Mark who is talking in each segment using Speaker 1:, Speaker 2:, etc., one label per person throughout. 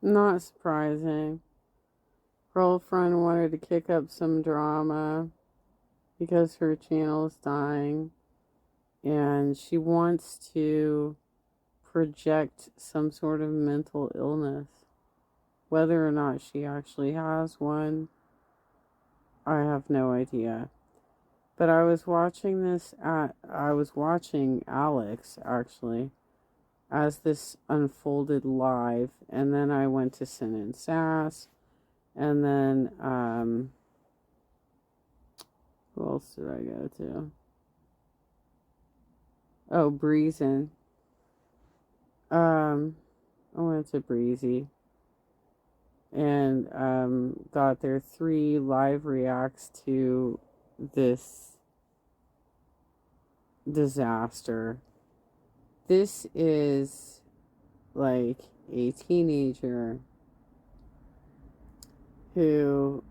Speaker 1: Not surprising. Girlfriend wanted to kick up some drama because her channel is dying and she wants to project some sort of mental illness. Whether or not she actually has one, I have no idea. But I was watching Alex actually as this unfolded live, and then I went to Sin and Sass, and then, who else did I go to? Oh, Breezin. I went to Breezy and got their 3 live reacts to this disaster. This is like a teenager who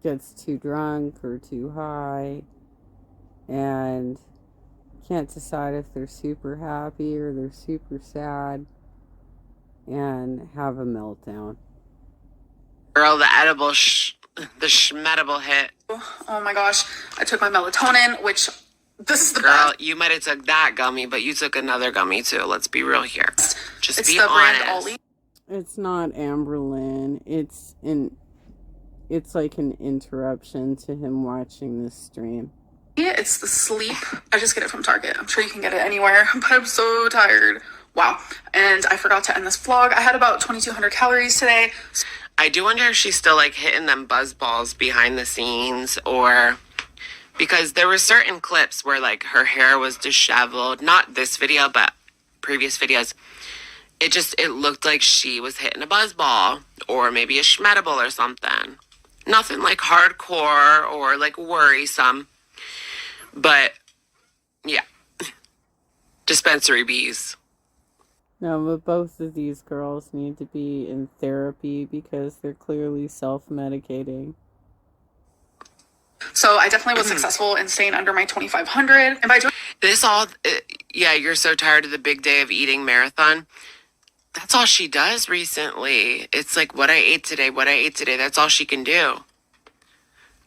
Speaker 1: gets too drunk or too high and can't decide if they're super happy or they're super sad and have a meltdown.
Speaker 2: Girl, the the schmedible hit.
Speaker 3: Oh my gosh, I took my melatonin, which this is the
Speaker 2: Girl,
Speaker 3: best.
Speaker 2: you might have took that gummy, but you took another gummy too. Let's be real here. Just
Speaker 3: It's
Speaker 2: be
Speaker 3: the
Speaker 2: honest.
Speaker 3: brand Ollie.
Speaker 1: It's not Amberlin. It's like an interruption to him watching this stream.
Speaker 3: It's the sleep. I just get it from Target. I'm sure you can get it anywhere, but I'm so tired. Wow. And I forgot to end this vlog. I had about 2,200 calories today.
Speaker 2: I do wonder if she's still like hitting them buzz balls behind the scenes, or because there were certain clips where like her hair was disheveled. Not this video, but previous videos. It looked like she was hitting a buzz ball or maybe a schmedible or something. Nothing like hardcore or like worrisome. But yeah, dispensary bees.
Speaker 1: No, but both of these girls need to be in therapy because they're clearly self-medicating.
Speaker 3: So I definitely was successful in staying under my 2,500. And by doing
Speaker 2: This all, yeah, you're so tired of the big day of eating marathon. That's all she does recently. It's like what I ate today, what I ate today. That's all she can do.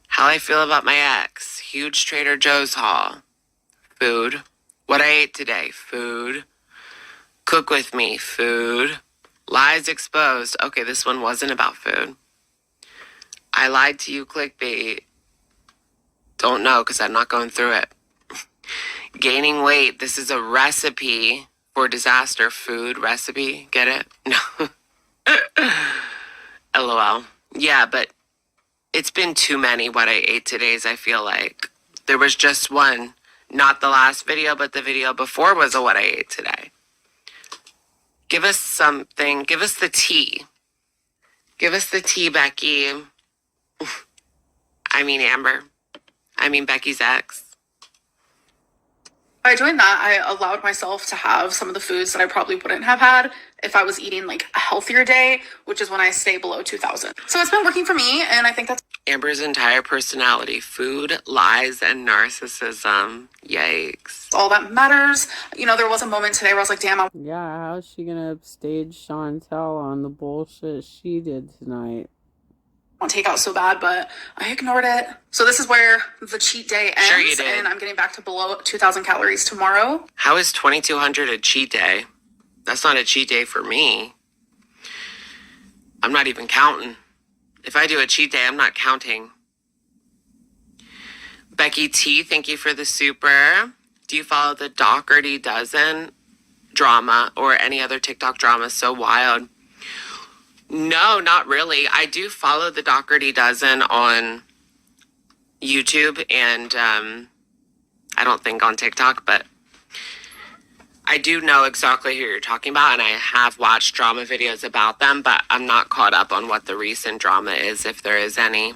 Speaker 2: How I feel about my ex. Huge Trader Joe's haul. Food. What I ate today. Food. Cook with me. Food. Lies exposed. Okay, this one wasn't about food. I lied to you, clickbait. Don't know because I'm not going through it. Gaining weight. This is a recipe for disaster. Food recipe. Get it? No. LOL. Yeah, but it's been too many what I ate today's, I feel like. There was just one. Not the last video, but the video before was a what I ate today. Give us something. Give us the tea. Give us the tea, Becky. I mean Amber. I mean Becky's ex.
Speaker 3: by doing that, I allowed myself to have some of the foods that I probably wouldn't have had if I was eating like a healthier day, which is when I stay below 2,000. So it's been working for me, and I think that's
Speaker 2: Amber's entire personality. Food, lies, and narcissism. Yikes.
Speaker 3: all that matters. You know, there was a moment today where I was like, damn, I
Speaker 1: Yeah, how's she gonna upstage Chantel on the bullshit she did tonight?
Speaker 3: want takeout so bad, but I ignored it. So this is where the cheat day ends,
Speaker 2: Sure you did.
Speaker 3: and I'm getting back to below 2,000 calories tomorrow.
Speaker 2: How is 2,200 a cheat day? That's not a cheat day for me. I'm not even counting. If I do a cheat day, I'm not counting. Becky T, thank you for the super. Do you follow the Doherty Dozen drama or any other TikTok drama so wild? No, not really. I do follow the Doherty Dozen on YouTube and I don't think on TikTok, but I do know exactly who you're talking about, and I have watched drama videos about them, but I'm not caught up on what the recent drama is, if there is any.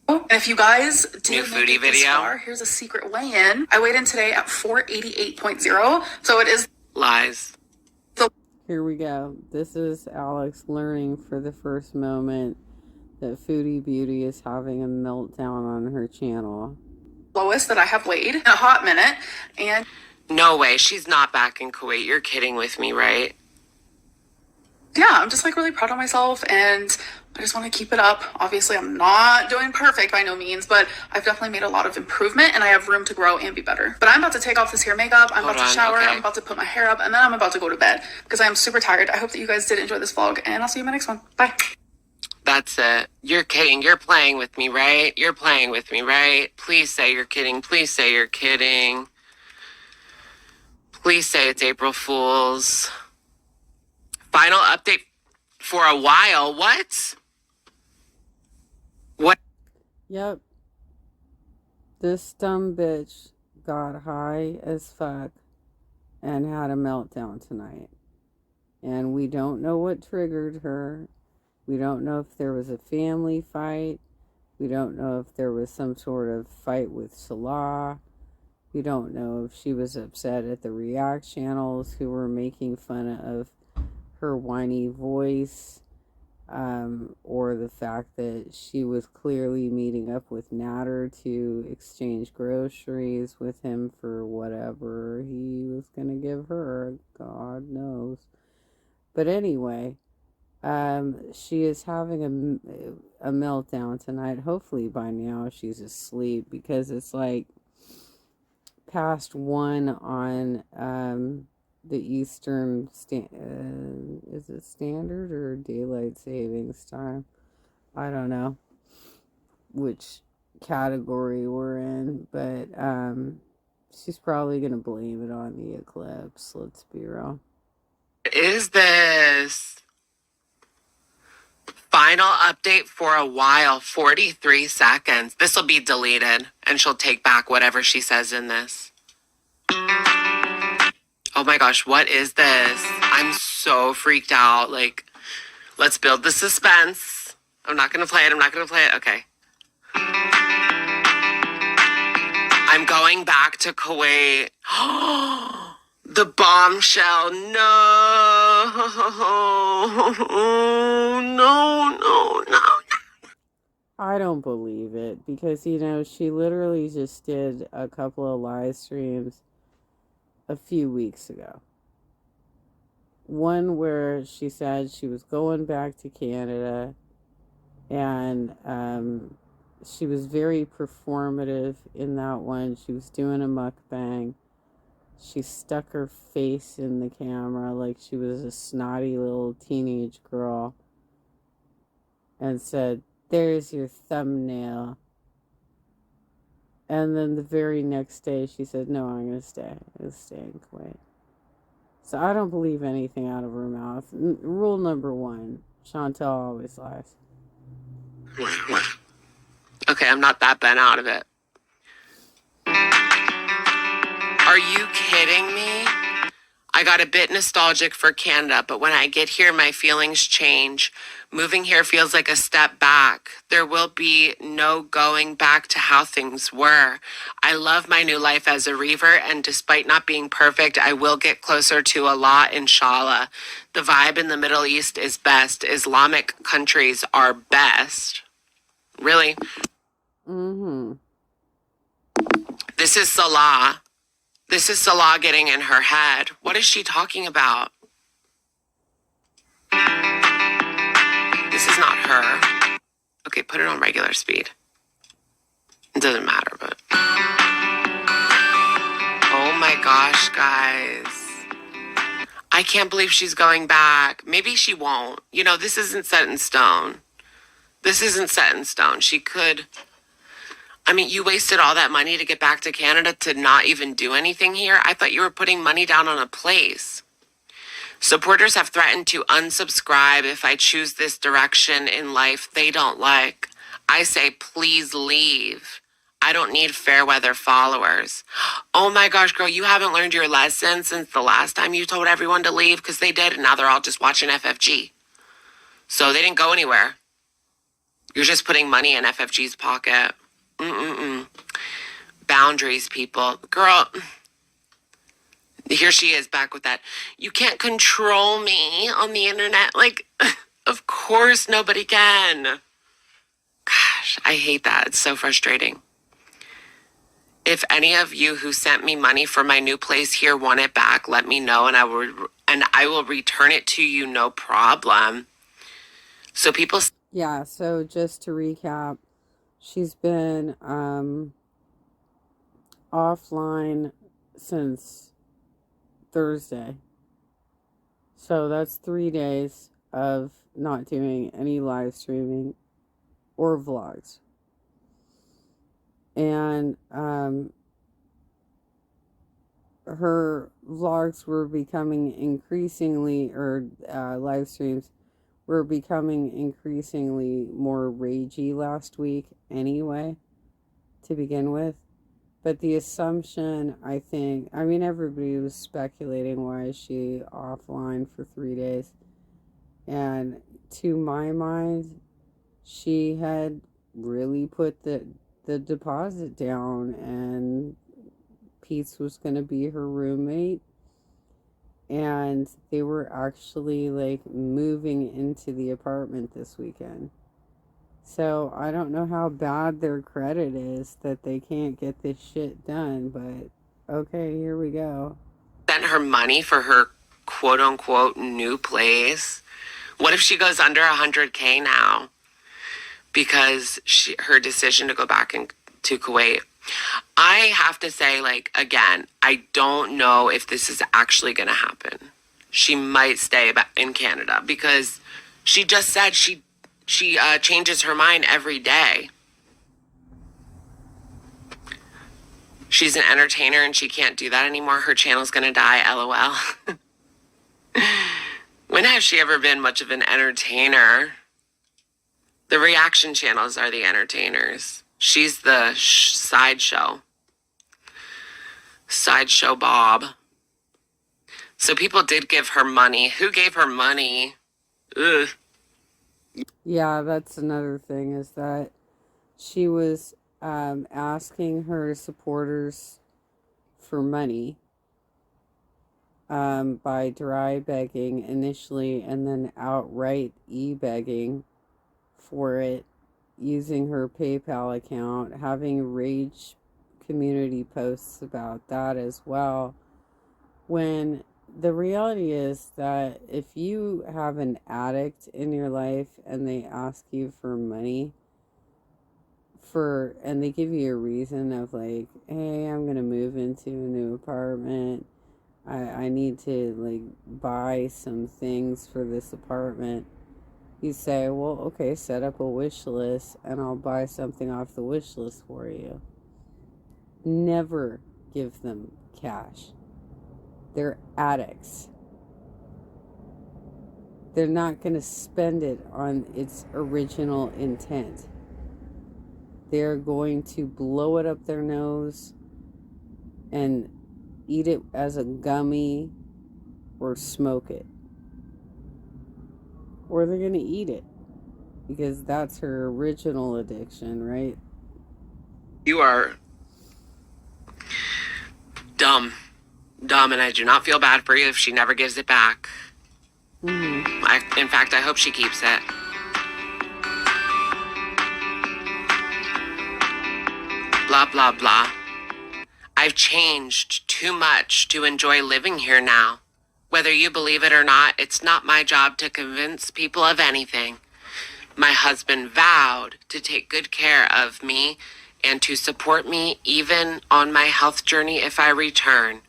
Speaker 3: And if you guys did
Speaker 2: New
Speaker 3: make
Speaker 2: foodie
Speaker 3: it this
Speaker 2: video?
Speaker 3: far, here's a secret weigh-in. I weighed in today at 488.0, so it is
Speaker 2: Lies.
Speaker 1: Here we go. This is Alex learning for the first moment that Foody Beauty is having a meltdown on her channel.
Speaker 3: lowest that I have weighed in a hot minute, and
Speaker 2: No way. She's not back in Kuwait. You're kidding with me, right?
Speaker 3: yeah, I'm just like really proud of myself and I just want to keep it up. Obviously, I'm not doing perfect by no means, but I've definitely made a lot of improvement and I have room to grow and be better. But I'm about to take off this hair makeup. I'm
Speaker 2: Hold
Speaker 3: about to
Speaker 2: on,
Speaker 3: shower.
Speaker 2: okay.
Speaker 3: I'm about to put my hair up and then I'm about to go to bed because I am super tired. I hope that you guys did enjoy this vlog and I'll see you in my next one. Bye.
Speaker 2: That's it. You're kidding. You're playing with me, right? You're playing with me, right? Please say you're kidding. Please say you're kidding. Please say it's April Fool's. Final update for a while. What? What?
Speaker 1: Yep. This dumb bitch got high as fuck and had a meltdown tonight. And we don't know what triggered her. We don't know if there was a family fight. We don't know if there was some sort of fight with Salah. We don't know if she was upset at the React channels who were making fun of her whiny voice, or the fact that she was clearly meeting up with Natter to exchange groceries with him for whatever he was going to give her. God knows. But anyway, she is having a meltdown tonight. Hopefully by now she's asleep because it's like past 1 on the Eastern is it standard or daylight savings time? I don't know which category we're in, but she's probably gonna blame it on the eclipse. Let's be real.
Speaker 2: What is this? Final update for a while, 43 seconds. This will be deleted and she'll take back whatever she says in this. Oh my gosh, what is this? I'm so freaked out. Like, let's build the suspense. I'm not going to play it. I'm not going to play it. Okay. I'm going back to Kuwait. The bombshell. No. No.
Speaker 1: I don't believe it because, she literally just did a couple of live streams a few weeks ago. One where she said she was going back to Canada and she was very performative in that one. She was doing a mukbang. She stuck her face in the camera like she was a snotty little teenage girl and said, "There's your thumbnail." And then the very next day she said, "No, I'm going to stay. I'm going to stay in Kuwait." So I don't believe anything out of her mouth. Rule number 1, Chantel always lies.
Speaker 2: Okay, I'm not that bent out of it. Are you kidding me? I got a bit nostalgic for Canada, but when I get here, my feelings change. Moving here feels like a step back. There will be no going back to how things were. I love my new life as a Reaver, and despite not being perfect, I will get closer to Allah, inshallah. The vibe in the Middle East is best. Islamic countries are best. Really?
Speaker 1: Mm-hmm.
Speaker 2: This is Salah. This is Salah getting in her head. What is she talking about? This is not her. Okay, put it on regular speed. It doesn't matter, but... Oh my gosh, guys. I can't believe she's going back. Maybe she won't. This isn't set in stone. This isn't set in stone. She could... you wasted all that money to get back to Canada to not even do anything here? I thought you were putting money down on a place. Supporters have threatened to unsubscribe if I choose this direction in life they don't like. I say, please leave. I don't need fair weather followers. Oh my gosh, girl, you haven't learned your lesson since the last time you told everyone to leave, because they did, and now they're all just watching FFG. So they didn't go anywhere. You're just putting money in FFG's pocket. Boundaries, people. Girl, here she is back with that. You can't control me on the internet. Like, of course nobody can. Gosh, I hate that. It's so frustrating. If any of you who sent me money for my new place here want it back, let me know, and and I will return it to you, no problem. So people,
Speaker 1: Yeah, so just to recap, she's been offline since Thursday. So that's 3 days of not doing any live streaming or vlogs. And her vlogs were becoming increasingly, or live streams were becoming increasingly more ragey last week anyway, to begin with. But the assumption, I mean, everybody was speculating, why is she offline for 3 days? And to my mind, she had really put the deposit down, and Pete's was going to be her roommate, and they were actually like moving into the apartment this weekend. So I don't know how bad their credit is that they can't get this shit done, but okay, here we go.
Speaker 2: sent her money for her quote unquote new place. What if she goes under 100K now because her decision to go back to Kuwait? I have to say, like, again, I don't know if this is actually going to happen. She might stay back in Canada because she just said she changes her mind every day. She's an entertainer and she can't do that anymore. Her channel's going to die, LOL. When has she ever been much of an entertainer? The reaction channels are the entertainers. She's the sideshow. Sideshow Bob. So people did give her money. Who gave her money? Ugh.
Speaker 1: Yeah, that's another thing, is that she was asking her supporters for money by dry begging initially, and then outright e-begging for it, using her PayPal account, having rage community posts about that as well. When the reality is that if you have an addict in your life and they ask you for money, and they give you a reason of like, hey, I'm gonna move into a new apartment, I need to like buy some things for this apartment, you say, well, okay, set up a wish list and I'll buy something off the wish list for you. Never give them cash. They're addicts. They're not going to spend it on its original intent. They're going to blow it up their nose and eat it as a gummy or smoke it. Or they're going to eat it because that's her original addiction, right?
Speaker 2: You are dumb. Dumb, and I do not feel bad for you if she never gives it back. In fact, I hope she keeps it. Blah, blah, blah. I've changed too much to enjoy living here now. Whether you believe it or not, it's not my job to convince people of anything. My husband vowed to take good care of me and to support me even on my health journey if I return.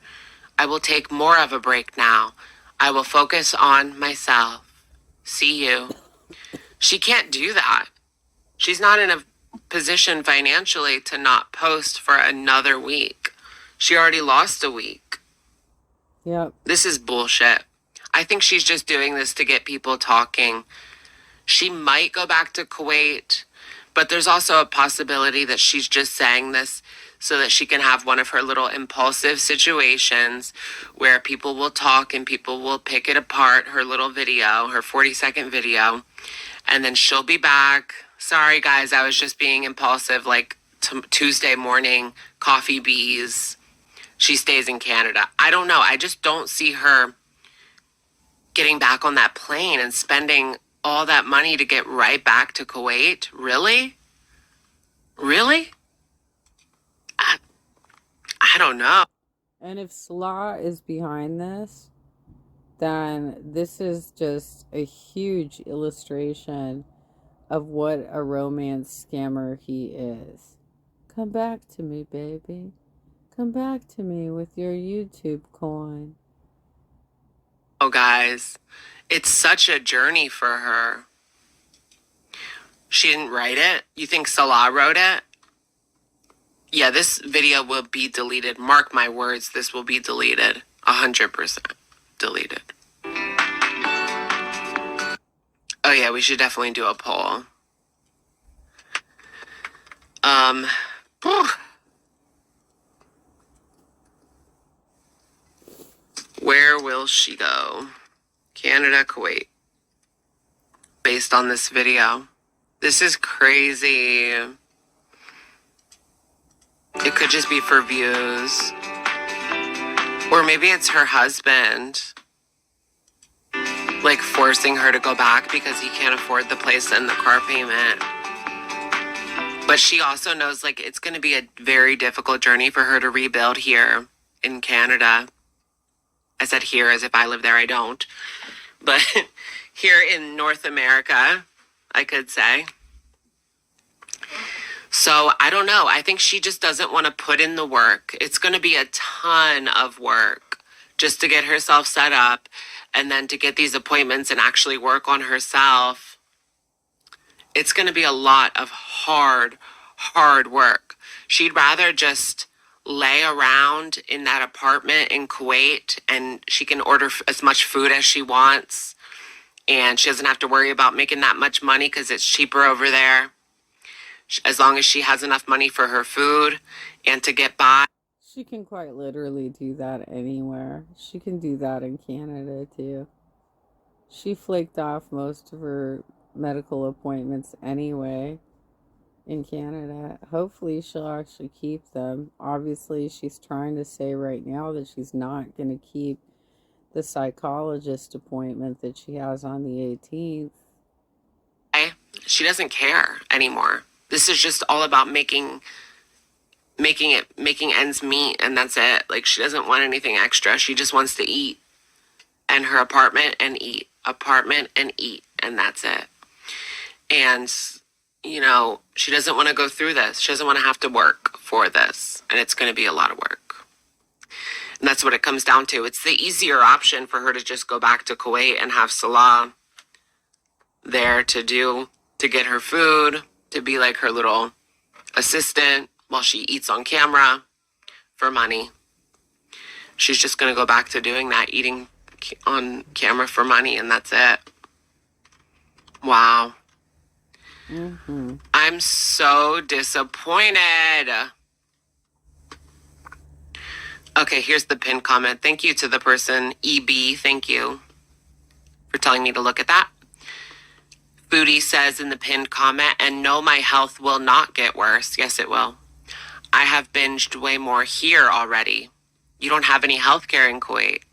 Speaker 2: I will take more of a break now. I will focus on myself. See you. She can't do that. She's not in a position financially to not post for another week. She already lost a week.
Speaker 1: Yep.
Speaker 2: This is bullshit. I think she's just doing this to get people talking. She might go back to Kuwait, but there's also a possibility that she's just saying this so that she can have one of her little impulsive situations where people will talk and people will pick it apart, her little video, her 40-second video, and then she'll be back. Sorry, guys, I was just being impulsive, like Tuesday morning, coffee bees. She stays in Canada. I don't know. I just don't see her getting back on that plane and spending all that money to get right back to Kuwait. Really? Really? I don't know.
Speaker 1: And if Salah is behind this, then this is just a huge illustration of what a romance scammer he is. Come back to me, baby. Come back to me with your YouTube coin.
Speaker 2: Oh, guys, it's such a journey for her. She didn't write it. You think Salah wrote it? Yeah, this video will be deleted. Mark my words, this will be deleted. 100% deleted. Oh yeah, we should definitely do a poll. Whew. Where will she go? Canada, Kuwait. Based on this video. This is crazy. It could just be for views. Or maybe it's her husband, like, forcing her to go back because he can't afford the place and the car payment. But she also knows, like, it's going to be a very difficult journey for her to rebuild here in Canada. I said here as if I live there. I don't. But here in North America, I could say. So I don't know. I think she just doesn't want to put in the work. It's going to be a ton of work just to get herself set up and then to get these appointments and actually work on herself. It's going to be a lot of hard work. She'd rather just lay around in that apartment in Kuwait and she can order as much food as she wants. And she doesn't have to worry about making that much money because it's cheaper over there. As long as she has enough money for her food and to get by.
Speaker 1: She can quite literally do that anywhere. She can do that in Canada too. She flaked off most of her medical appointments anyway in Canada. Hopefully she'll actually keep them. Obviously she's trying to say right now that she's not going to keep the psychologist appointment that she has on the 18th.
Speaker 2: She doesn't care anymore. This is just all about making ends meet, and that's it. Like, she doesn't want anything extra. She just wants to eat and her apartment and eat, and that's it. And, you know, she doesn't want to go through this. She doesn't want to have to work for this, and it's going to be a lot of work. And that's what it comes down to. It's the easier option for her to just go back to Kuwait and have Salah there to get her food, to be like her little assistant while she eats on camera for money. She's just going to go back to doing that, eating on camera for money, and that's it. Wow.
Speaker 1: Mm-hmm.
Speaker 2: I'm so disappointed. Okay, here's the pinned comment. Thank you to the person, EB. Thank you for telling me to look at that. Foody says in the pinned comment, and no, my health will not get worse. Yes, it will. I have binged way more here already. You don't have any health care in Kuwait.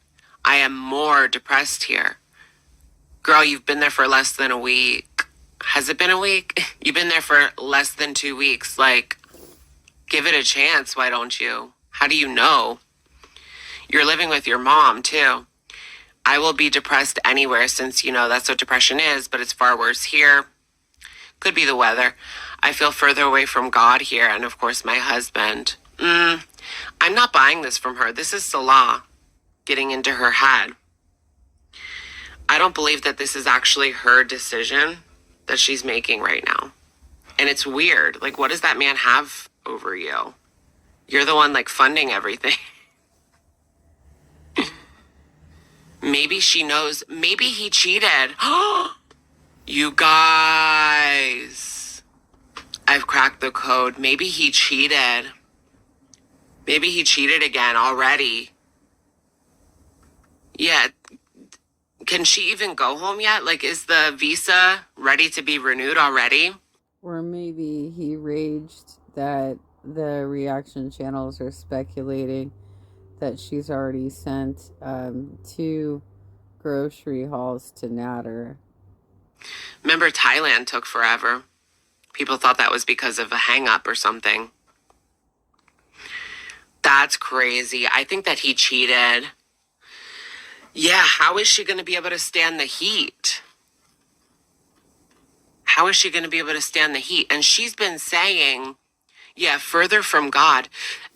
Speaker 2: I am more depressed here. Girl, you've been there for less than a week. Has it been a week? You've been there for less than 2 weeks. Like, give it a chance, why don't you? How do you know? You're living with your mom, too. I will be depressed anywhere since, you know, that's what depression is, but it's far worse here. Could be the weather. I feel further away from God here and, of course, my husband. I'm not buying this from her. This is Salah getting into her head. I don't believe that this is actually her decision that she's making right now. And it's weird. Like, what does that man have over you? You're the one, like, funding everything. Maybe she knows. Maybe he cheated. You guys. I've cracked the code. Maybe he cheated. Maybe he cheated again already. Yeah. Can she even go home yet? Like, is the visa ready to be renewed already?
Speaker 1: Or maybe he raged that the reaction channels are speculating that she's already sent 2 grocery hauls to Natter.
Speaker 2: Remember, Thailand took forever. People thought that was because of a hang-up or something. That's crazy. I think that he cheated. Yeah, how is she going to be able to stand the heat? How is she going to be able to stand the heat? And she's been saying, yeah, further from God.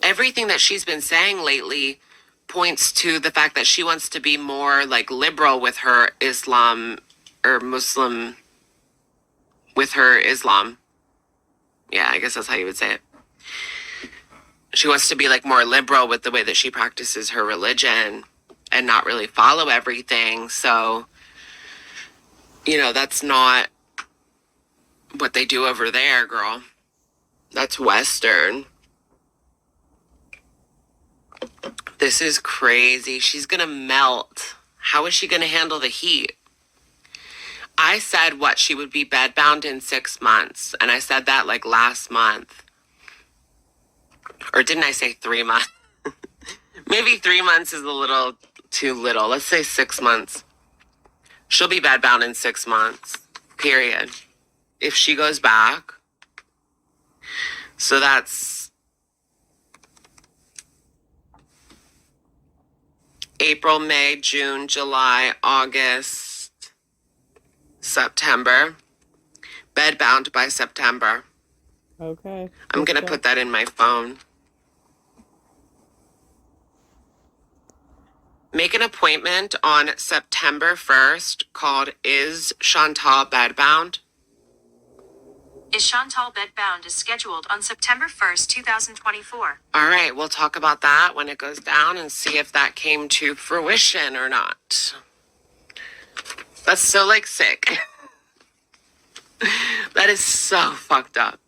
Speaker 2: Everything that she's been saying lately points to the fact that she wants to be more like liberal with her Islam or Muslim, with her Islam. Yeah, I guess that's how you would say it. She wants to be like more liberal with the way that she practices her religion and not really follow everything. So, that's not what they do over there, girl. That's Western. This is crazy. She's gonna melt. How is she gonna handle the heat? I said she would be bedbound in 6 months. And I said that like last month. Or didn't I say 3 months? Maybe 3 months is a little too little. Let's say 6 months. She'll be bedbound in 6 months. Period. If she goes back. So that's April, May, June, July, August, September. Bedbound by September.
Speaker 1: Okay.
Speaker 2: I'm going to put that in my phone. Make an appointment on September 1st called Is Chantal Bedbound?
Speaker 4: Is Chantal bedbound is scheduled on September 1st, 2024.
Speaker 2: All right, we'll talk about that when it goes down and see if that came to fruition or not. That's so sick. That is so fucked up.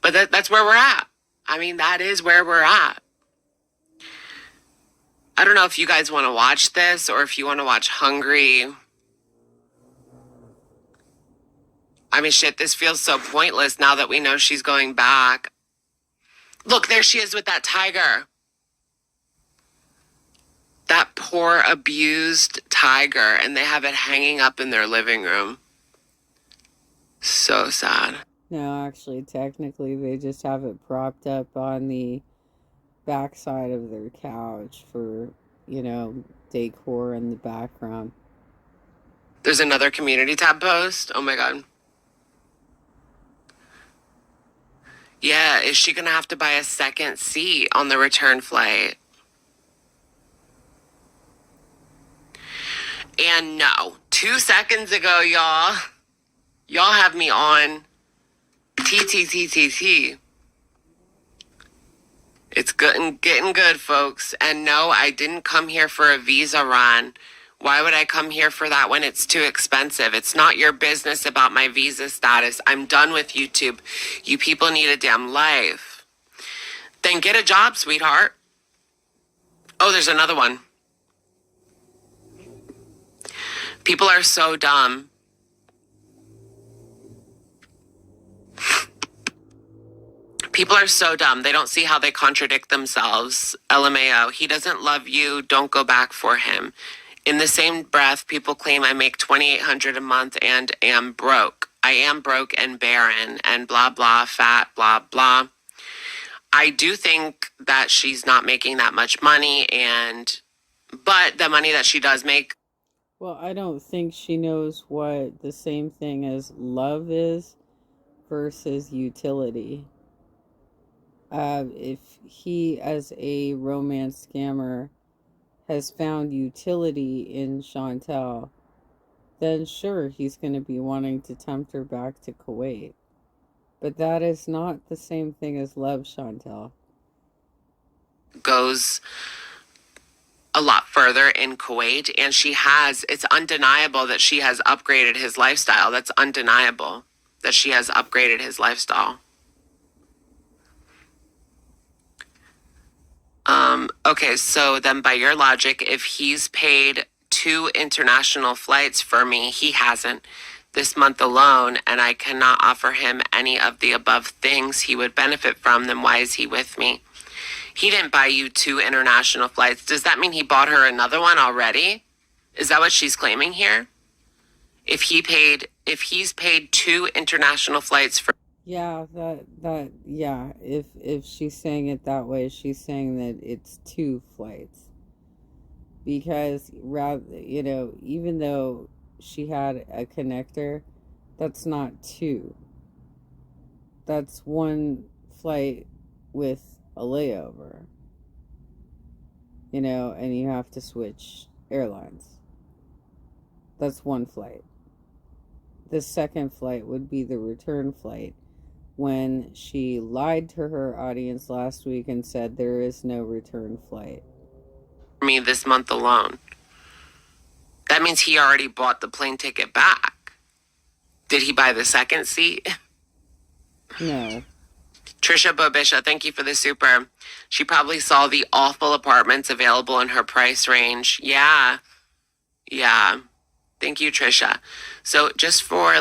Speaker 2: But that's where we're at. I mean, that is where we're at. I don't know if you guys want to watch this or if you want to watch Hungry. I mean, shit, this feels so pointless now that we know she's going back. Look, there she is with that tiger. That poor abused tiger, and they have it hanging up in their living room. So sad.
Speaker 1: No, actually, technically, they just have it propped up on the backside of their couch for, decor in the background.
Speaker 2: There's another community tab post. Oh my God. Yeah, is she going to have to buy a second seat on the return flight? And no, 2 seconds ago, y'all have me on TTTTT. It's good and getting good, folks. And no, I didn't come here for a visa run. Why would I come here for that when it's too expensive? It's not your business about my visa status. I'm done with YouTube. You people need a damn life. Then get a job, sweetheart. Oh, there's another one. People are so dumb. People are so dumb. They don't see how they contradict themselves. LMAO. He doesn't love you. Don't go back for him. In the same breath, people claim I make $2,800 a month and am broke. I am broke and barren and blah, blah, fat, blah, blah. I do think that she's not making that much money, but the money that she does make.
Speaker 1: Well, I don't think she knows what the same thing as love is versus utility. If he, as a romance scammer, has found utility in Chantal, then sure, he's going to be wanting to tempt her back to Kuwait. But that is not the same thing as love, Chantal.
Speaker 2: Goes a lot further in Kuwait, and it's undeniable that she has upgraded his lifestyle. That's undeniable that she has upgraded his lifestyle. Okay, so then by your logic, if he's paid 2 international flights for me, he hasn't this month alone, and I cannot offer him any of the above things he would benefit from, then why is he with me? He didn't buy you 2 international flights. Does that mean he bought her another one already? Is that what she's claiming here? If he's paid 2 international flights for...
Speaker 1: Yeah, if she's saying it that way, she's saying that it's 2 flights. because rather, even though she had a connector, that's not two. That's one flight with a layover, and you have to switch airlines. That's one flight. The second flight would be the return flight, when she lied to her audience last week and said there is no return flight.
Speaker 2: Me this month alone. That means he already bought the plane ticket back. Did he buy the second seat?
Speaker 1: No.
Speaker 2: Trisha Bobisha, thank you for the super. She probably saw the awful apartments available in her price range. Yeah. Thank you, Trisha. So just for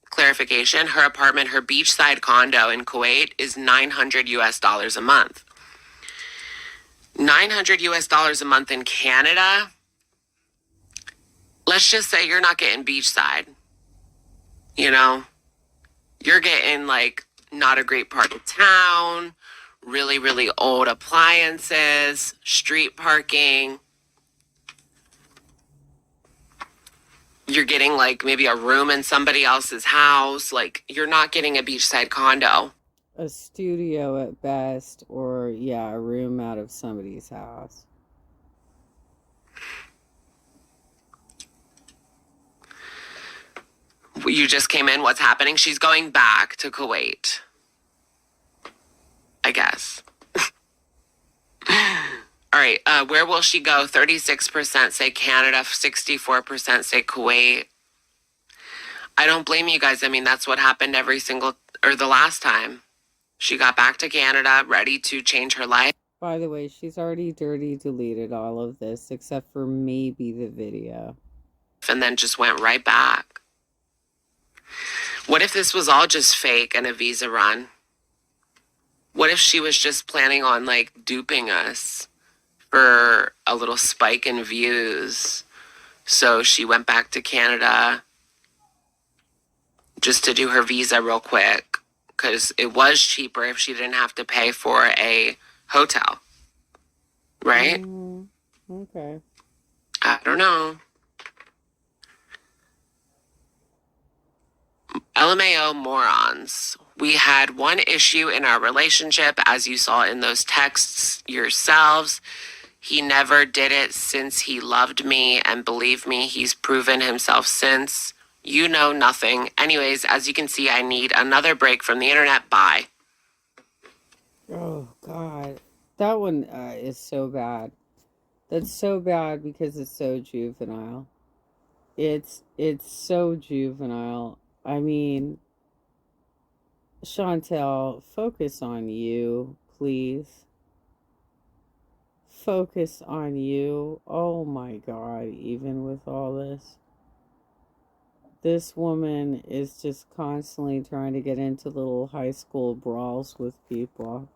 Speaker 2: clarification, her apartment, her beachside condo in Kuwait is $900 a month. $900 a month in Canada. Let's just say you're not getting beachside. You're getting not a great part of town, really, really old appliances, street parking. You're getting maybe a room in somebody else's house. You're not getting a beachside condo.
Speaker 1: A studio at best, or a room out of somebody's house.
Speaker 2: You just came in. What's happening? She's going back to Kuwait, I guess. All right. Where will she go? 36% say Canada, 64% say Kuwait. I don't blame you guys. I mean, that's what happened the last time. She got back to Canada, ready to change her life.
Speaker 1: By the way, she's already dirty deleted all of this, except for maybe the video.
Speaker 2: And then just went right back. What if this was all just fake and a visa run? What if she was just planning on duping us for a little spike in views? So she went back to Canada just to do her visa real quick, because it was cheaper if she didn't have to pay for a hotel. Right?
Speaker 1: Okay.
Speaker 2: I don't know. LMAO morons. We had one issue in our relationship, as you saw in those texts yourselves. He never did it since he loved me, and believe me, he's proven himself since. You know nothing. Anyways, as you can see, I need another break from the internet. Bye.
Speaker 1: Oh, God. That one is so bad. That's so bad because it's so juvenile. It's so juvenile. I mean, Chantel, focus on you, please. Focus on you. Oh my God, even with all this woman is just constantly trying to get into little high school brawls with people.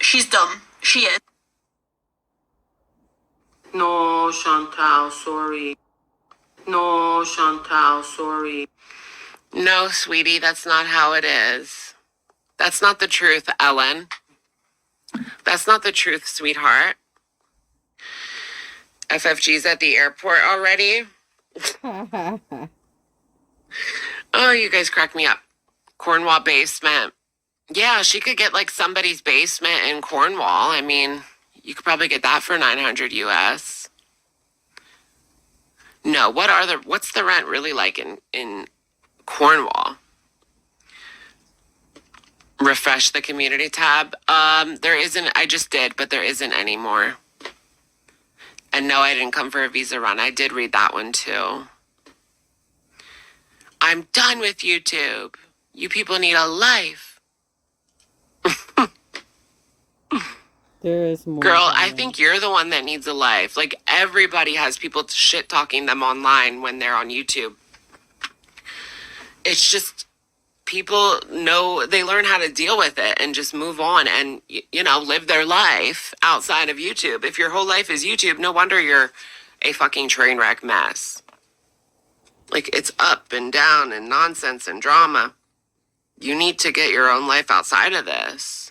Speaker 3: She's dumb. She is.
Speaker 2: No, Chantal, sorry. No, Chantal, sorry. No, sweetie, that's not how it is. That's not the truth, Ellen. That's not the truth, sweetheart. FFG's at the airport already. Oh, you guys crack me up. Cornwall basement. Yeah, she could get somebody's basement in Cornwall. I mean, you could probably get that for $900 US. No, what's the rent really like in Cornwall? Refresh the community tab. There isn't. I just did, but there isn't anymore. And no, I didn't come for a visa run. I did read that one too. I'm done with YouTube. You people need a life.
Speaker 1: There is more.
Speaker 2: Girl, I think you're the one that needs a life. Everybody has people shit talking them online when they're on YouTube. It's just people know, they learn how to deal with it and just move on and, live their life outside of YouTube. If your whole life is YouTube, no wonder you're a fucking train wreck mess. It's up and down and nonsense and drama. You need to get your own life outside of this.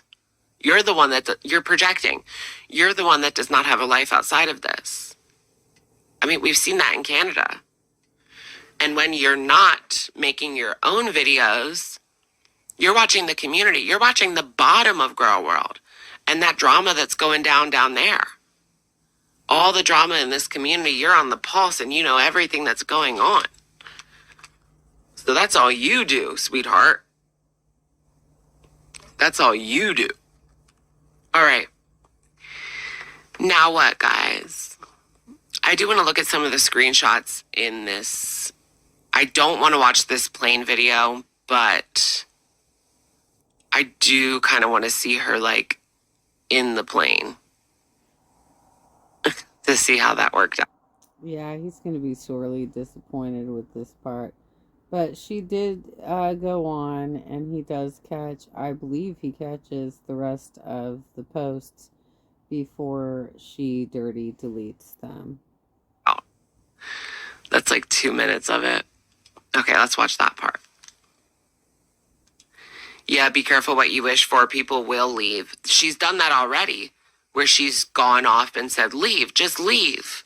Speaker 2: You're the one that you're projecting. You're the one that does not have a life outside of this. I mean, we've seen that in Canada. And when you're not making your own videos, you're watching the community. You're watching the bottom of Girl World and that drama that's going down there. All the drama in this community, you're on the pulse and you know everything that's going on. So that's all you do, sweetheart. That's all you do. All right. Now what, guys? I do want to look at some of the screenshots in this. I don't want to watch this plane video, but I do kind of want to see her like in the plane to see how that worked out.
Speaker 1: Yeah, he's going to be sorely disappointed with this part. But she did go on, and he does catch, I believe he catches the rest of the posts before she dirty deletes them.
Speaker 2: Oh, that's like 2 minutes of it. Okay, let's watch that part. Yeah, be careful what you wish for. People will leave. She's done that already, where she's gone off and said, leave, just leave.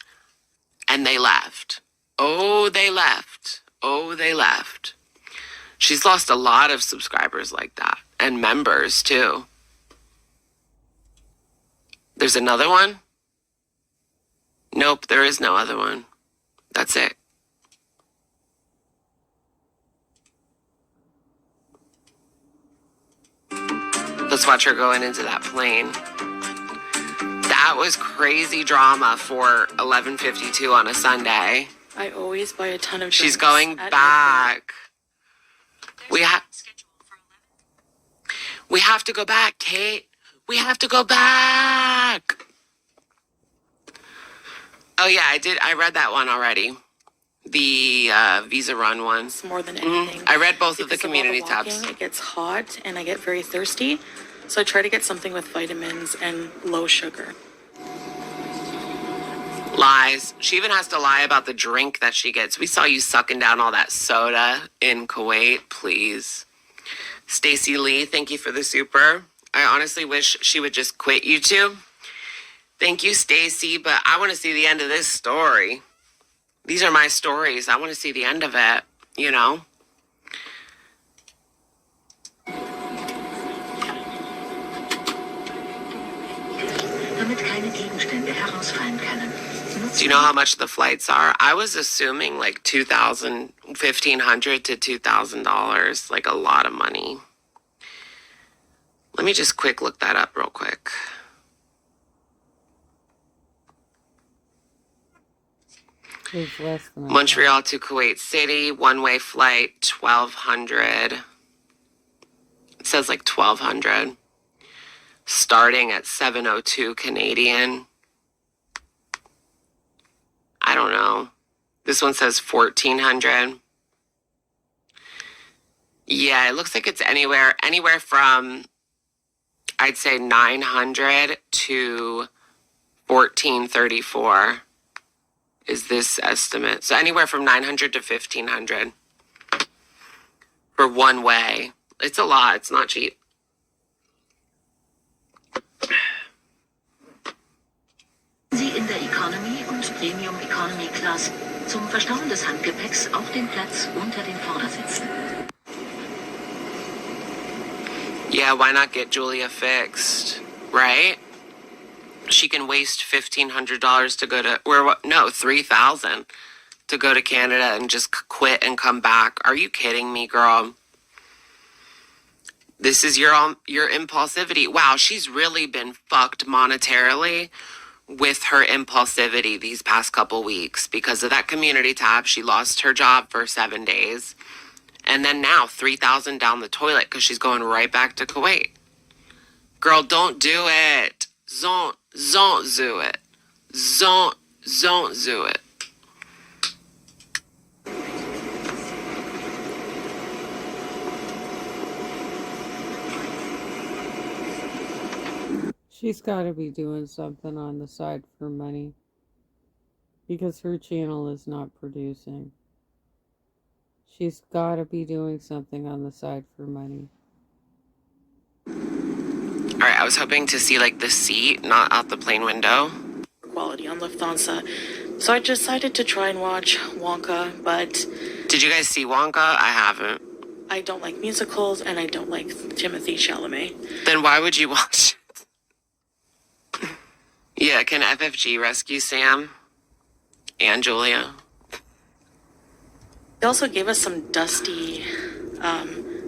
Speaker 2: And they left. Oh, they left. Oh, they left. She's lost a lot of subscribers like that. And members, too. There's another one? Nope, there is no other one. That's it. Let's watch her going into that plane. That was crazy drama for 11:52 on a Sunday.
Speaker 5: I always buy a ton of drinks.
Speaker 2: She's going back. We have to go back, Kate. We have to go back. Oh yeah, I read that one already. The Visa Run one.
Speaker 5: It's more than anything.
Speaker 2: I read both of the
Speaker 5: Because of all
Speaker 2: community
Speaker 5: walking,
Speaker 2: tabs.
Speaker 5: It gets hot and I get very thirsty. So I try to get something with vitamins and low sugar.
Speaker 2: Lies. She even has to lie about the drink that she gets. We saw you sucking down all that soda in Kuwait, please. Stacy Lee, thank you for the super. I honestly wish she would just quit YouTube. Thank you, Stacy, but I want to see the end of this story. These are my stories. I want to see the end of it, you know?
Speaker 6: Damit keine Gegenstände herausfallen können.
Speaker 2: Do you know how much the flights are? I was assuming like $2,000, $1,500 to $2,000, like a lot of money. Let me just quick look that up real quick.
Speaker 1: It's less than
Speaker 2: Montreal to Kuwait City, one-way flight, $1,200. It says like $1,200. Starting at $702 Canadian. I don't know. This one says $1,400. Yeah, it looks like it's anywhere from, I'd say 900 to 1434 is this estimate. So anywhere from 900 to 1,500 for one way. It's a lot. It's not cheap.
Speaker 6: Sie in der Economy und Premium Economy Class zum Verstauen des Handgepäcks auf den Platz unter den Vordersitzen.
Speaker 2: Yeah, why not get Julia fixed, right? She can waste $1,500 to go to, $3,000 to go to Canada and just quit and come back. Are you kidding me, girl? This is your impulsivity. Wow, she's really been fucked monetarily with her impulsivity these past couple weeks. Because of that community tab, she lost her job for 7 days. And then now $3,000 down the toilet because she's going right back to Kuwait. Girl, don't do it. Don't do it. Don't do it.
Speaker 1: She's got to be doing something on the side for money because her channel is not producing. She's got to be doing something on the side for money.
Speaker 2: was hoping to see like the seat, not out the plane window.
Speaker 5: Quality on Lufthansa. So I decided to try and watch Wonka, but
Speaker 2: Did you guys see Wonka? I haven't.
Speaker 5: I don't like musicals and I don't like Timothée Chalamet.
Speaker 2: Then why would you watch it? Yeah, can FFG rescue Sam and Julia?
Speaker 5: They also gave us some dusty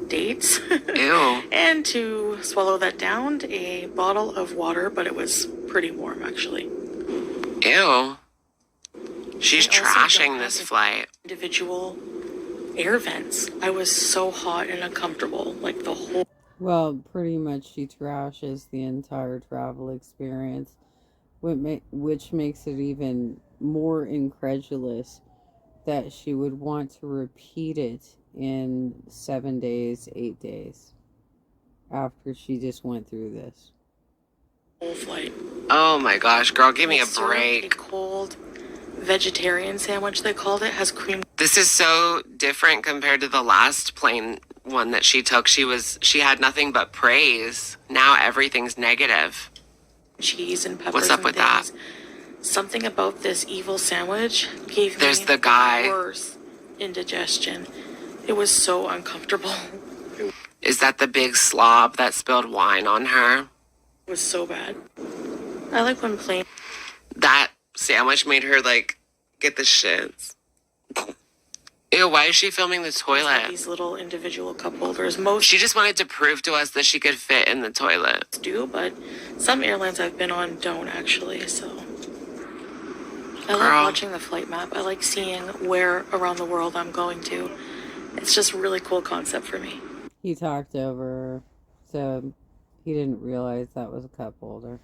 Speaker 5: dates.
Speaker 2: Ew.
Speaker 5: And to swallow that down, a bottle of water, but it was pretty warm actually.
Speaker 2: Ew. She's
Speaker 5: They also
Speaker 2: trashing
Speaker 5: don't
Speaker 2: this
Speaker 5: have
Speaker 2: flight.
Speaker 5: Individual air vents. I was so hot and uncomfortable, like the whole.
Speaker 1: Well, pretty much she trashes the entire travel experience, which makes it even more incredulous that she would want to repeat it in 7 days, 8 days after she just went through this.
Speaker 5: Whole flight.
Speaker 2: Oh my gosh, girl, give me a
Speaker 5: They served
Speaker 2: break.
Speaker 5: A cold vegetarian sandwich, they called it, has cream
Speaker 2: This is so different compared to the last plane one that she took. She had nothing but praise. Now everything's negative.
Speaker 5: cheese and peppers.
Speaker 2: What's up
Speaker 5: and
Speaker 2: with that?
Speaker 5: things. Something about this evil sandwich gave
Speaker 2: There's
Speaker 5: me
Speaker 2: the guy.
Speaker 5: worse indigestion. It was so uncomfortable.
Speaker 2: Is that the big slob that spilled wine on her?
Speaker 5: It was so bad. I like when plain.
Speaker 2: That sandwich made her like get the shits. Ew, why is she filming the toilet?
Speaker 5: These little individual cup holders. Most
Speaker 2: She just wanted to prove to us that she could fit in the toilet.
Speaker 5: do, but some airlines I've been on don't actually, so. I like
Speaker 2: Girl.
Speaker 5: watching the flight map. I like seeing where around the world I'm going to. It's just a really cool concept for me.
Speaker 1: He talked over her, so he didn't realize that was a cup holder.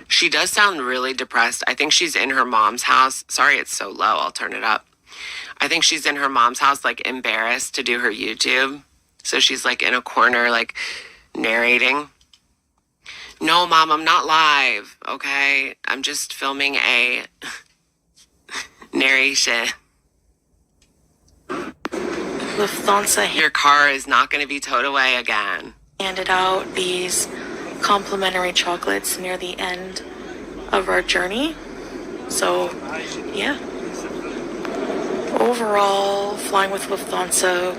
Speaker 2: She does sound really depressed. I think she's in her mom's house. Sorry, it's so low. I'll turn it up. I think she's in her mom's house, like embarrassed to do her YouTube. So she's like in a corner, like narrating. No, Mom, I'm not live. Okay. I'm just filming a narration.
Speaker 5: Lufthansa
Speaker 2: Your car is not going to be towed away again.
Speaker 5: handed out these complimentary chocolates near the end of our journey. So, yeah. Overall, flying with Lufthansa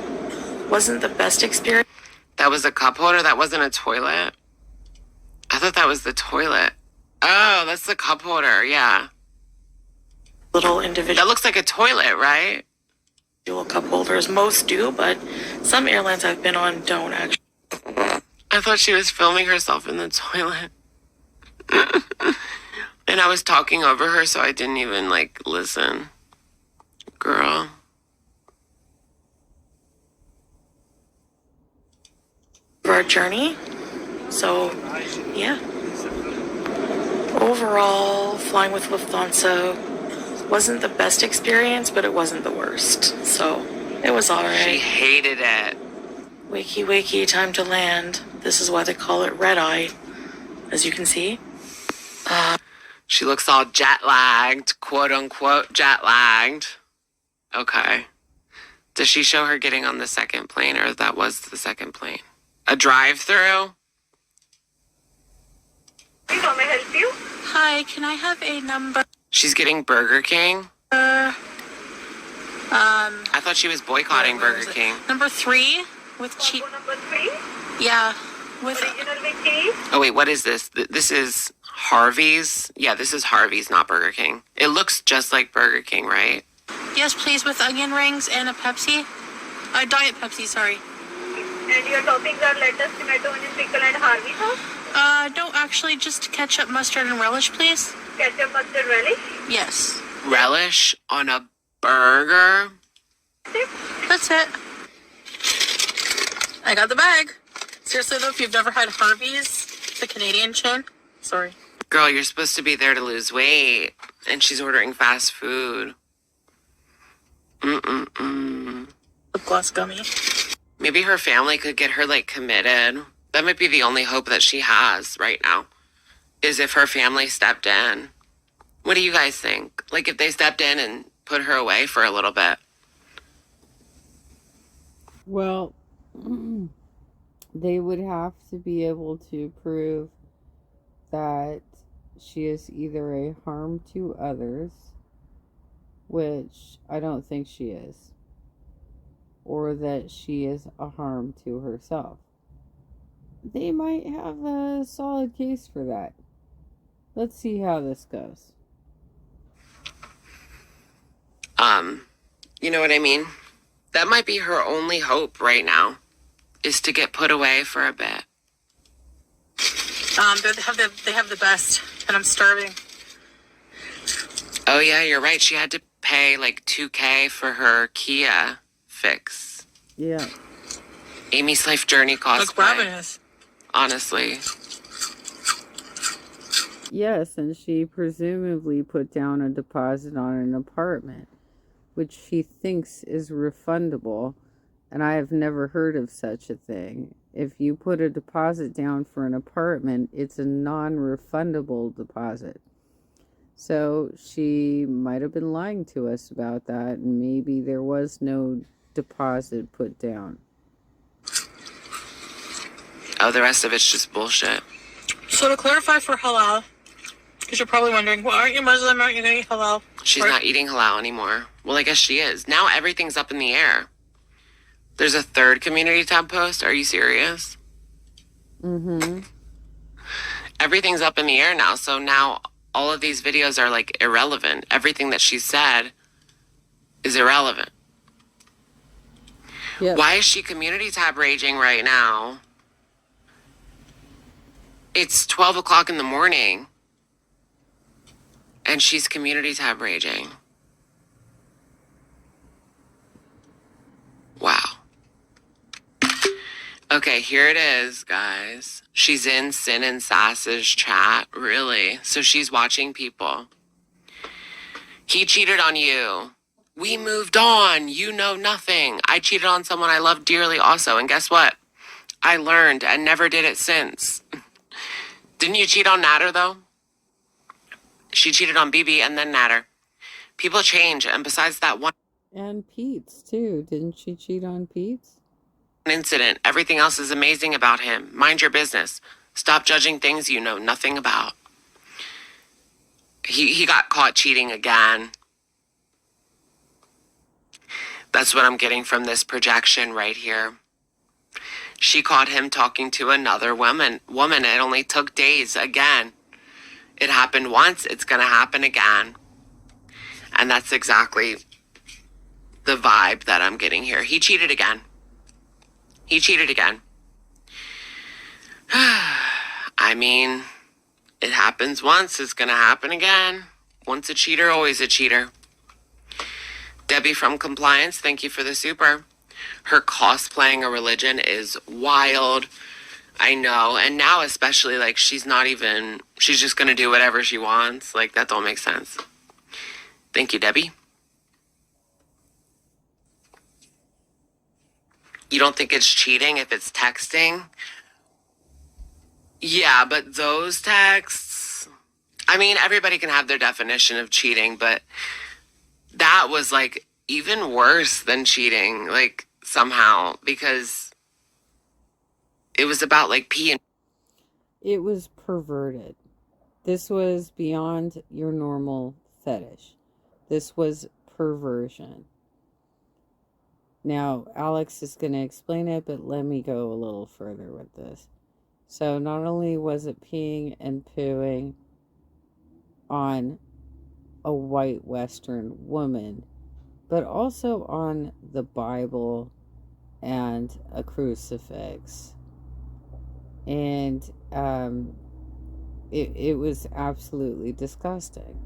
Speaker 5: wasn't the best experience.
Speaker 2: That was a cup holder? That wasn't a toilet? I thought that was the toilet. Oh, that's the cup holder. Yeah.
Speaker 5: Little
Speaker 2: That
Speaker 5: individual
Speaker 2: looks like a toilet, right?
Speaker 5: cup holders. Most do, but some airlines I've been on don't actually.
Speaker 2: I thought she was filming herself in the toilet. And I was talking over her, so I didn't even, like, listen. Girl.
Speaker 5: For our journey. So, yeah. Overall, flying with Lufthansa wasn't the best experience, but it wasn't the worst. So, it was
Speaker 2: She
Speaker 5: alright.
Speaker 2: hated it.
Speaker 5: Wakey, wakey, time to land. This is why they call it red eye, as you can see.
Speaker 2: She looks all jet lagged, quote unquote jet lagged. Okay. Does she show her getting on the second plane, or that was the second plane? A drive-through?
Speaker 7: How may I help you?
Speaker 5: Hi, can I have a number?
Speaker 2: She's getting Burger King? I thought she was boycotting
Speaker 5: where is
Speaker 2: Burger
Speaker 5: it?
Speaker 2: King.
Speaker 5: Number 3 with cheese.
Speaker 7: Combo number 3,
Speaker 5: Yeah, with
Speaker 7: original with cheese.
Speaker 2: Oh, wait, what is this? This is Harvey's? Yeah, this is Harvey's, not Burger King. It looks just like Burger King, right?
Speaker 5: yes, please, with onion rings and a Pepsi. Diet Pepsi, sorry.
Speaker 7: And your toppings are lettuce, tomato, onion, pickle, and Harvey sauce.
Speaker 5: No, actually, just ketchup, mustard, and relish, please.
Speaker 7: Ketchup, mustard, relish.
Speaker 5: Yes.
Speaker 2: Relish on a burger?
Speaker 5: That's it. I got the bag. Seriously, though, if you've never had Harvey's, the Canadian chain, sorry.
Speaker 2: Girl, you're supposed to be there to lose weight, and she's ordering fast food. Mm-mm-mm.
Speaker 5: Lip gloss gummy.
Speaker 2: Maybe her family could get her, like, committed. That might be the only hope that she has right now, is if her family stepped in. What do you guys think? Like, if they stepped in and put her away for a little bit.
Speaker 1: Well, they would have to be able to prove that she is either a harm to others, which I don't think she is, or that she is a harm to herself. They might have a solid case for that. Let's see how this goes.
Speaker 2: You know what I mean? That might be her only hope right now, is to get put away for a bit.
Speaker 8: They have the best, and I'm starving.
Speaker 2: Oh yeah, you're right. She had to pay like $2,000 for her Kia fix.
Speaker 1: Yeah.
Speaker 2: Amy's Life Journey cosplay.
Speaker 8: Look, ravenous.
Speaker 2: Honestly.
Speaker 1: Yes, and she presumably put down a deposit on an apartment, which she thinks is refundable, and I have never heard of such a thing. If you put a deposit down for an apartment, it's a non-refundable deposit. So she might have been lying to us about that, and maybe there was no deposit put down.
Speaker 2: Oh, the rest of it's just bullshit.
Speaker 8: So to clarify for halal, because you're probably wondering, well, aren't you Muslim? Aren't you going to eat halal?
Speaker 2: She's not eating halal anymore. Well, I guess she is. Now everything's up in the air. There's a third community tab post. Are you serious?
Speaker 1: Mm-hmm.
Speaker 2: Everything's up in the air now. So now all of these videos are like irrelevant. Everything that she said is irrelevant.
Speaker 1: Yep.
Speaker 2: Why is she community tab raging right now? It's 12 o'clock in the morning. And she's community tab raging. Wow. Okay, here it is, guys. She's in Sin and Sass's chat. Really? So she's watching people. He cheated on you. We moved on. You know nothing. I cheated on someone I love dearly also. And guess what? I learned and never did it since. Didn't you cheat on Natter, though? She cheated on BB and then Natter. People change, and besides that one
Speaker 1: And Pete's, too. Didn't she cheat on Pete's?
Speaker 2: incident, everything else is amazing about him. Mind your business. Stop judging things you know nothing about. He got caught cheating again. That's what I'm getting from this projection right here. She caught him talking to another woman. It only took days again. It happened once, it's going to happen again. And that's exactly the vibe that I'm getting here. He cheated again. He cheated again. I mean, it happens once, it's going to happen again. Once a cheater, always a cheater. Debbie from Compliance, thank you for the super. Her cosplaying a religion is wild. I know. And now especially, like, she's just going to do whatever she wants. Like, that don't make sense. Thank you, Debbie. You don't think it's cheating if it's texting? Yeah, but those texts, I mean, everybody can have their definition of cheating, but that was, like, even worse than cheating, like, somehow, because it was about, like, pee and...
Speaker 1: It was perverted. This was beyond your normal fetish. This was perversion. Now, Alex is going to explain it, but let me go a little further with this. So, not only was it peeing and pooing on a white Western woman, but also on the Bible and a crucifix. And it was absolutely disgusting.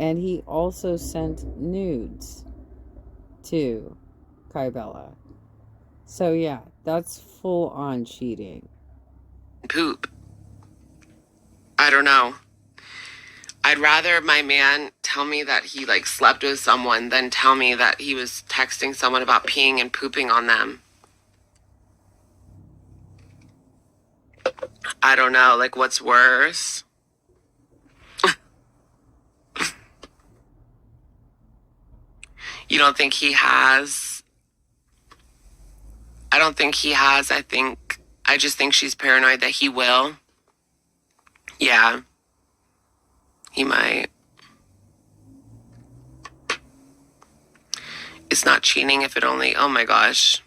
Speaker 1: And he also sent nudes to Kybella. So yeah, that's full on cheating.
Speaker 2: poop. I don't know. I'd rather my man tell me that he, like, slept with someone than tell me that he was texting someone about peeing and pooping on them. I don't know, like, what's worse? You don't think he has I don't think he has. I just think she's paranoid that he will. Yeah. He might. It's not cheating if it only, oh my gosh.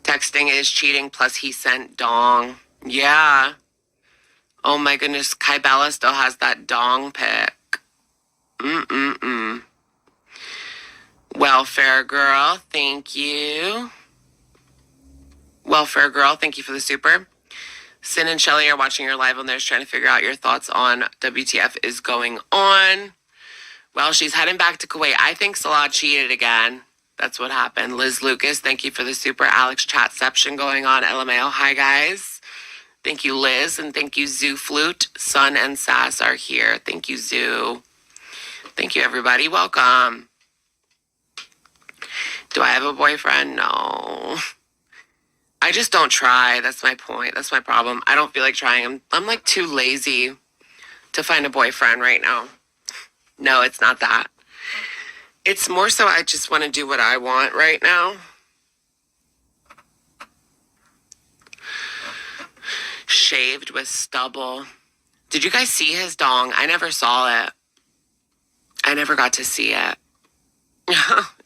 Speaker 2: Texting is cheating, plus he sent dong. Yeah. Oh my goodness, Kai Bella still has that dong pic. Mm-mm-mm. Welfare girl, thank you. Welfare girl, thank you for the super. Sin and Shelly are watching your live on theirs, trying to figure out your thoughts on WTF is going on. Well, she's heading back to Kuwait. I think Salah cheated again. That's what happened. Liz Lucas, thank you for the super. Alex Chatception going on. LMAO, hi guys. Thank you, Liz, and thank you, Zoo Flute. Sun and Sass are here. Thank you, Zoo. Thank you, everybody. Welcome. Do I have a boyfriend? No. I just don't try. That's my point. That's my problem. I don't feel like trying. I'm like too lazy to find a boyfriend right now. No, it's not that. It's more so I just want to do what I want right now. Shaved with stubble. Did you guys see his dong? I never saw it. I never got to see it.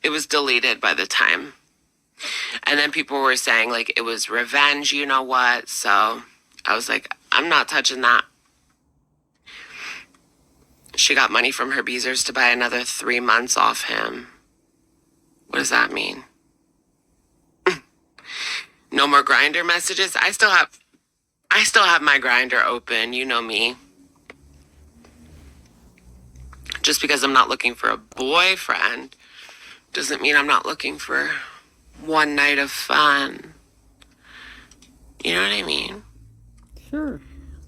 Speaker 2: It was deleted by the time. And then people were saying, like, it was revenge, you know what? So I was like, I'm not touching that. She got money from her Beezers to buy another 3 months off him. What does that mean? No more Grinder messages? I still have my Grinder open. You know me. Just because I'm not looking for a boyfriend doesn't mean I'm not looking for one night of fun. You know what I mean?
Speaker 1: Sure.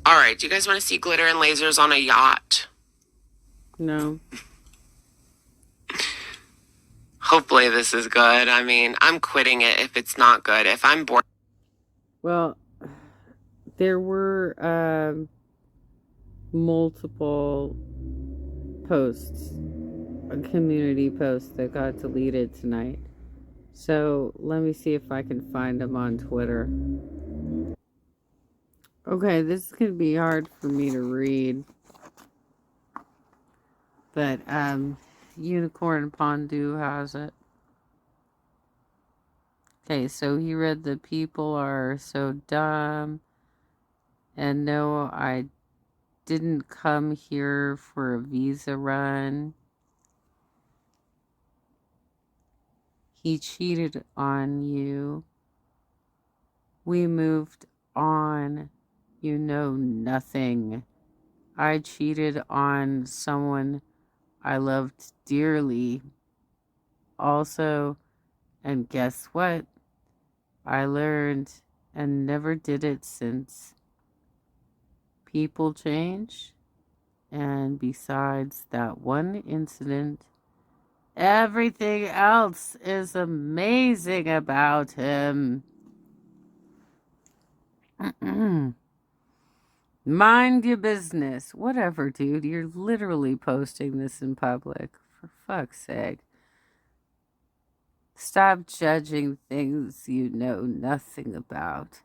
Speaker 2: All right. Do you guys want to see glitter and lasers on a yacht?
Speaker 1: No.
Speaker 2: Hopefully this is good. I mean, I'm quitting it if it's not good. If I'm bored.
Speaker 1: Well, there were multiple posts, community posts that got deleted tonight. So let me see if I can find them on Twitter. Okay, this is going to be hard for me to read. But Unicorn Pondu has it. Okay, so he read the people are so dumb. And no, I didn't come here for a visa run. He cheated on you. We moved on. You know nothing. I cheated on someone I loved dearly. Also, and guess what? I learned and never did it since. People change, and besides that one incident, everything else is amazing about him. Mind your business. Whatever, dude. You're literally posting this in public. For fuck's sake. Stop judging things you know nothing about.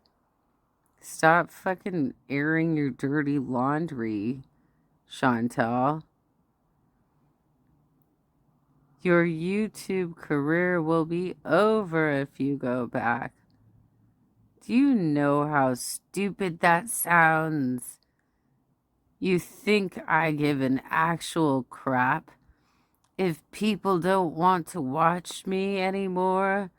Speaker 1: Stop fucking airing your dirty laundry, Chantal. Your YouTube career will be over if you go back. Do you know how stupid that sounds? You think I give an actual crap if people don't want to watch me anymore?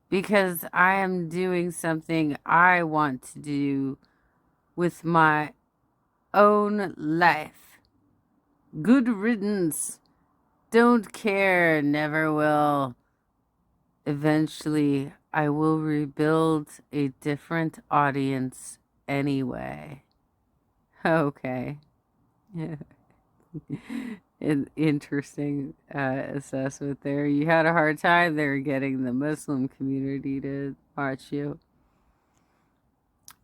Speaker 1: Because I am doing something I want to do with my own life. Good riddance. Don't care, never will. Eventually, I will rebuild a different audience anyway. Okay. An interesting assessment there. You had a hard time there getting the Muslim community to watch you.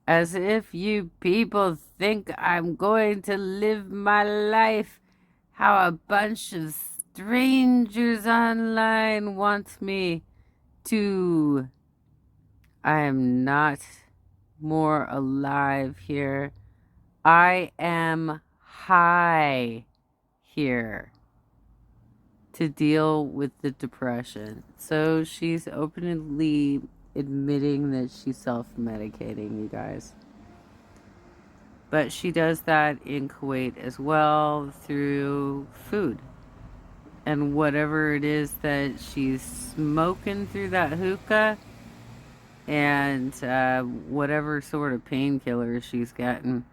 Speaker 1: As if you people think I'm going to live my life how a bunch of strangers online want me to I am not more alive here. I am high here to deal with the depression. So she's openly admitting that she's self-medicating, you guys. But she does that in Kuwait as well through food. And whatever it is that she's smoking through that hookah, and whatever sort of painkillers she's getting.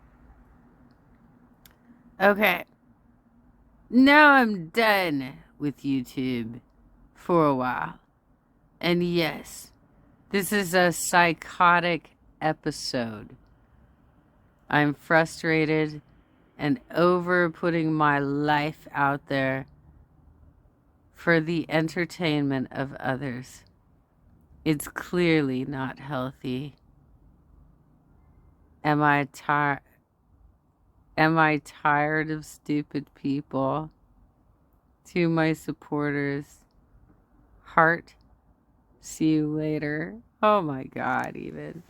Speaker 1: Okay. Now I'm done with YouTube for a while. And yes, this is a psychotic episode. I'm frustrated and over putting my life out there for the entertainment of others. It's clearly not healthy. Am I tired of stupid people? To my supporters, heart, see you later. Oh my God, even.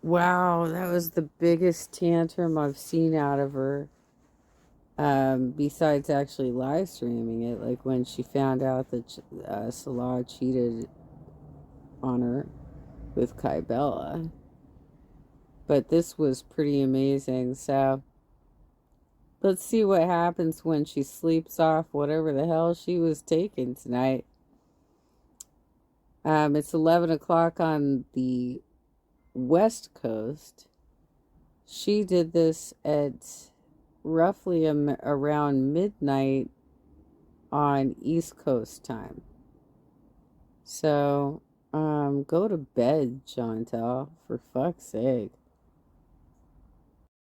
Speaker 1: Wow, that was the biggest tantrum I've seen out of her. Besides actually live streaming it, like when she found out that Salah cheated on her with Kybella. But this was pretty amazing. So let's see what happens when she sleeps off whatever the hell she was taking tonight. It's 11 o'clock on the West Coast. She did this at roughly around midnight on East Coast time. So, go to bed, Chantal, for fuck's sake.